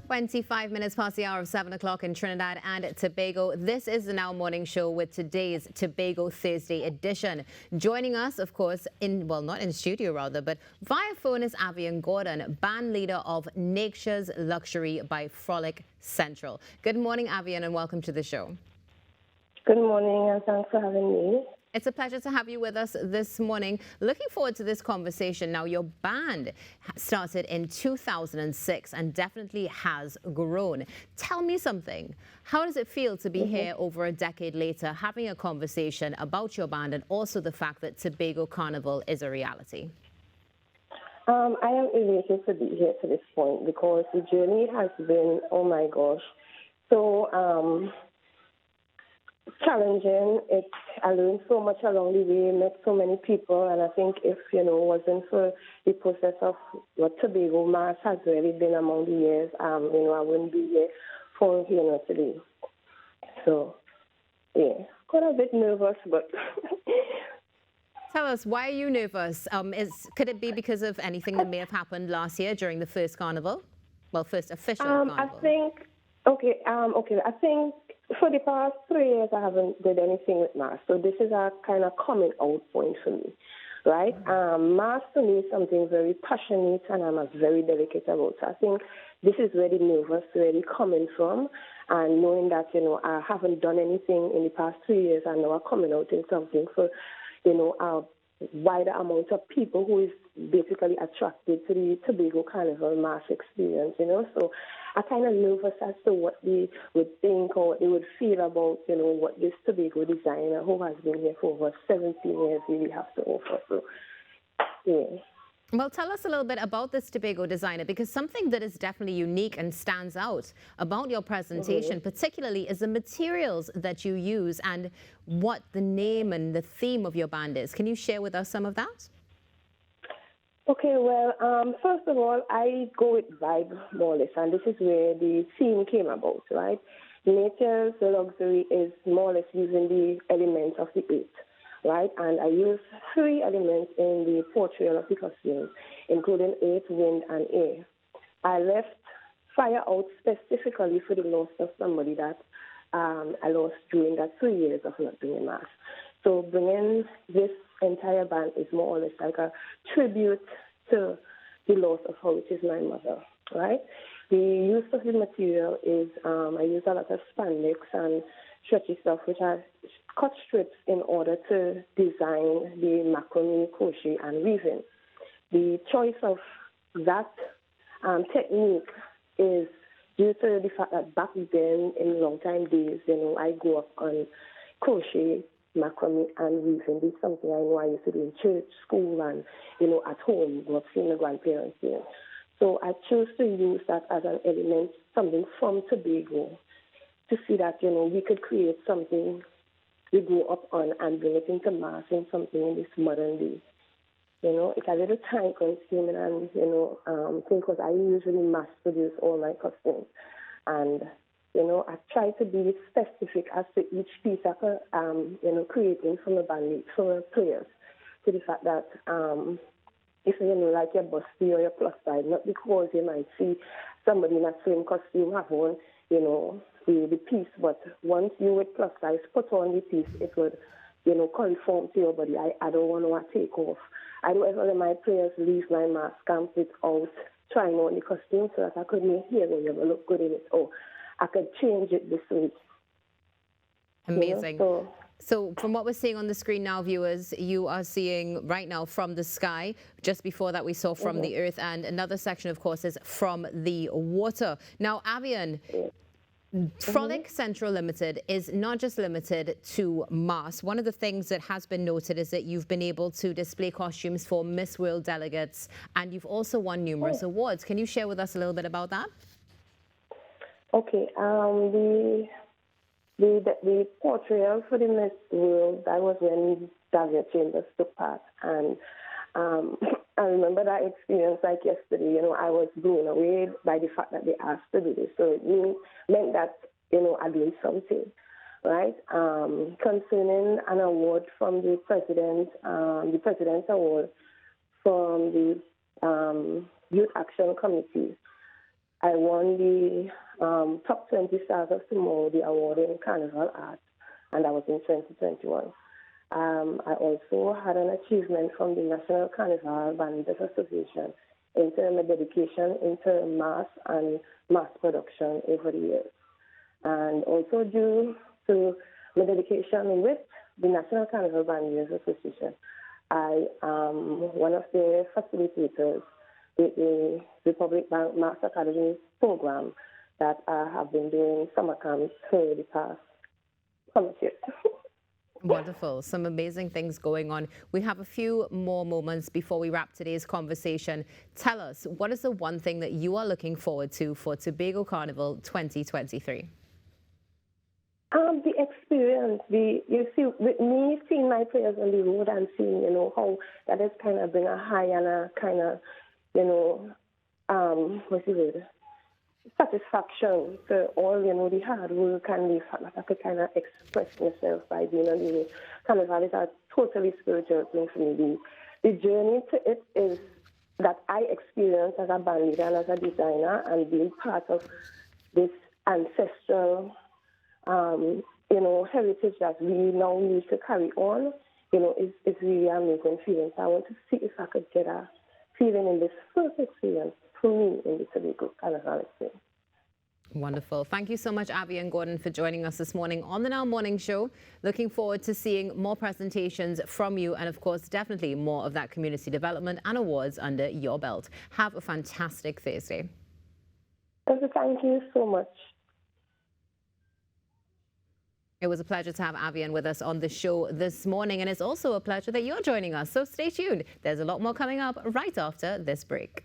25 minutes past the hour of 7 o'clock in Trinidad and Tobago. This is the Now Morning Show with today's Tobago Thursday edition. Joining us, of course, not in studio rather, but via phone is Avian Gordon, band leader of Nature's Luxury by Frolic Central. Good morning, Avian, and welcome to the show. Good morning, and thanks for having me. It's a pleasure to have you with us this morning. Looking forward to this conversation. Now, your band started in 2006 and definitely has grown. Tell me something. How does it feel to be here over a decade later, having a conversation about your band and also the fact that Tobago Carnival is a reality? I am elated to be here to this point because the journey has been, oh my gosh, so challenging. I learned so much along the way, met so many people, and I think if, it wasn't for the process of what Tobago Mass has really been among the years, I wouldn't be here for today. So, yeah, got a bit nervous, but... Tell us, why are you nervous? Could it be because of anything that may have happened last year during the first carnival? Well, first official carnival. I think for the past 3 years, I haven't did anything with Mass. So this is a kind of coming out point for me, right? Mass to me is something very passionate and I'm very delicate about. So I think this is where the nervous really coming from. And knowing that, I haven't done anything in the past 3 years and now I'm coming out in something for, a wider amount of people who is basically attracted to the Tobago Carnival Mass experience, So I kind of nervous as to what they would think or what they would feel about, what this Tobago designer who has been here for over 17 years really has to offer. So, yeah. Well, tell us a little bit about this Tobago designer, because something that is definitely unique and stands out about your presentation, particularly, is the materials that you use and what the name and the theme of your band is. Can you share with us some of that? Okay, well, first of all, I go with vibe more or less, and this is where the theme came about, right? Nature's Luxury is more or less using the elements of the earth, right? And I use 3 elements in the portrayal of the costume, including earth, wind, and air. I left fire out specifically for the loss of somebody that I lost during that 3 years of not doing Mass. So bringing this entire band is more or less like a tribute to the loss of her, which is my mother, right? The use of the material is, I use a lot of spandex and stretchy stuff, which I cut strips in order to design the macrame, crochet, and weaving. The choice of that technique is due to the fact that back then, in long time days, I grew up on crochet, macrame, and weaving. This is something I know I used to do in church, school, and, at home, grew up seeing my grandparents doing. So I chose to use that as an element, something from Tobago, to see that, we could create something we grew up on and bring it into Mass in something in this modern day. It's a little time consuming and, because I usually mass produce all my costumes. And, I try to be specific as to each piece I'm, creating from a band, from a players, to the fact that if like your busty or your plus size, not because you might see somebody in that same costume have on, the piece, but once you with plus size put on the piece, it would, conform to your body. I don't want to take off. I don't ever let my players leave my mask camp without trying on the costume so that I could make here when you ever look good in it. Or I could change it this week. Amazing. So from what we're seeing on the screen now, viewers, you are seeing right now from the sky. Just before that, we saw from the earth. And another section, of course, is from the water. Now, Avian, Frolic Central Limited is not just limited to Mass. One of the things that has been noted is that you've been able to display costumes for Miss World delegates, and you've also won numerous awards. Can you share with us a little bit about that? Okay. The portrayal for the Miss World, that was when Davia Chambers took part. And I remember that experience like yesterday. I was blown away by the fact that they asked to do this. So it meant that, I did something, right? Concerning an award from the President's Award from the Youth Action Committee. I won the Top 20 Stars of Tomorrow, the award in Carnival Art, and that was in 2021. I also had an achievement from the National Carnival Bandits Association in terms of dedication into mass and mass production over the years. And also due to my dedication with the National Carnival Bandits Association, I am one of the facilitators with the Republic Bank Master Academy program that I have been doing summer camps for the past summer year. Wonderful. Some amazing things going on. We have a few more moments before we wrap today's conversation. Tell us, what is the one thing that you are looking forward to for Tobago Carnival 2023? The experience, you see, with me seeing my players on the road and seeing, how that is kind of bring a high and a kind of, what's the word? Satisfaction to all, the hard work and the fact that I could kind of express myself by being on the road. Carnival is a totally spiritual thing for me. The journey to it is that I experience as a band leader and as a designer and being part of this ancestral heritage that we now need to carry on, is really amazing feeling. So I want to see if I could get a feeling in this first experience for me in the Tobago Carnival experience. Wonderful. Thank you so much, Avian Gordon, for joining us this morning on the Now Morning Show. Looking forward to seeing more presentations from you and, of course, definitely more of that community development and awards under your belt. Have a fantastic Thursday. Thank you so much. It was a pleasure to have Avian with us on the show this morning, and it's also a pleasure that you're joining us. So stay tuned. There's a lot more coming up right after this break.